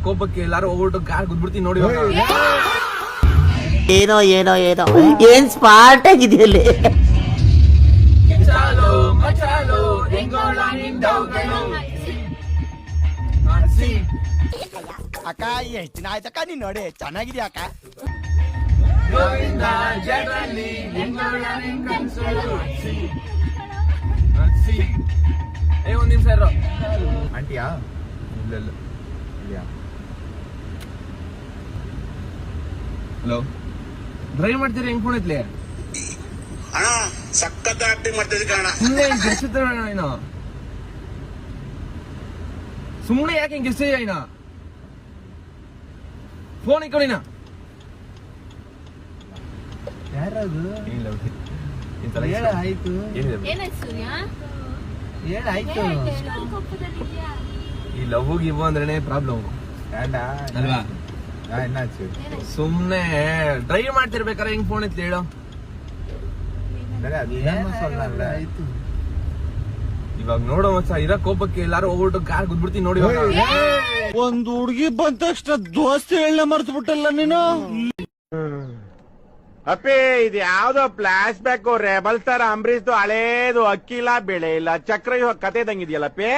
ಕೋಪಕ್ಕೆ ಎಲ್ಲಾರು ಹೋಗ್ಬಿಟ್ಟು ಕಾರ್ ಗುದ್ಬಿಡ್ತೀನಿ ನೋಡಿ ಏನೋ ಏನೋ ಏನೋ ಏನ್ ಸ್ಮಾರ್ಟ್ ಆಗಿದೆಯಲ್ಲಿ. ಅಕ್ಕ ಎಷ್ಟ್ ದಿನ ಆಯ್ತಕ್ಕ ನೀನ್ ನೋಡಿ ಚೆನ್ನಾಗಿದ್ಯಾ ಅಕ್ಕ. ಒಂದ್ ನಿಮಿಷ ಇರೋ. ಆಂಟಿಯಾ? ಇಲ್ಲ ಹಲೋ, ಡ್ರೈವ್ ಮಾಡ್ತೀರಿ? ಹೆಂಗ್ ಫೋನ್ ಐತ್ಲಿ? ಅಣ್ಣ ಸಖತ್ ಆಕ್ಟಿಂಗ್ ಮಾಡ್ತಿದ್ದೆ ಕಣ. ಸುಮ್ಮನೆ ಯಾಕೆ ಹಿಂಗೆ ಎಷ್ಟೇ ಐನ ಫೋನ್ ಇಕ್ಕೊಳಿನ. ಯಾರದು? ಆಯ್ತು ಹೇಳಾಯ್ತು. ಈ ಲವ್ ಗಿವ್ ಅಂದ್ರೇನೆ ಪ್ರಾಬ್ಲಮ್ ಅಲ್ವಾ? ಎನ್ನಾಚು? ಸುಮ್ನೆ ಡ್ರೈವ್ ಮಾಡ್ತಿರ್ಬೇಕಾರೆ ಹೆಂಗ್ ಫೋನ್ ಐತ್ಲಿ ಹೇಳು? ಆಯ್ತು. ಇವಾಗ ನೋಡೋ ಮಚ್ಚ, ಇರೋ ಕೋಪಕ್ಕೆ ಎಲ್ಲಾರು ಹೋಗ್ಬಿಟ್ಟು ಕಾರ್ ಗುದ್ಬಿಡ್ತೀನಿ ನೋಡಿ. ಒಂದ್ ಹುಡ್ಗಿ ಬಂದ ತಕ್ಷಣ ದೋಸ್ತಿ ಹೇಳ ಮರ್ತು ಬಿಟ್ಟಲ್ಲ ನೀನು. ಅಪ್ಪಿ ಇದು ಯಾವ್ದೋ flash back rebel star Ambareesh ಹಳೇದು ಅಕ್ಕಿಲ್ಲ ಬೆಳೆ ಇಲ್ಲ ಚಕ್ರ ಕತೆ ಇದ್ದಂಗಿದ್ಯಲ್ಲಪ್ಪಿ.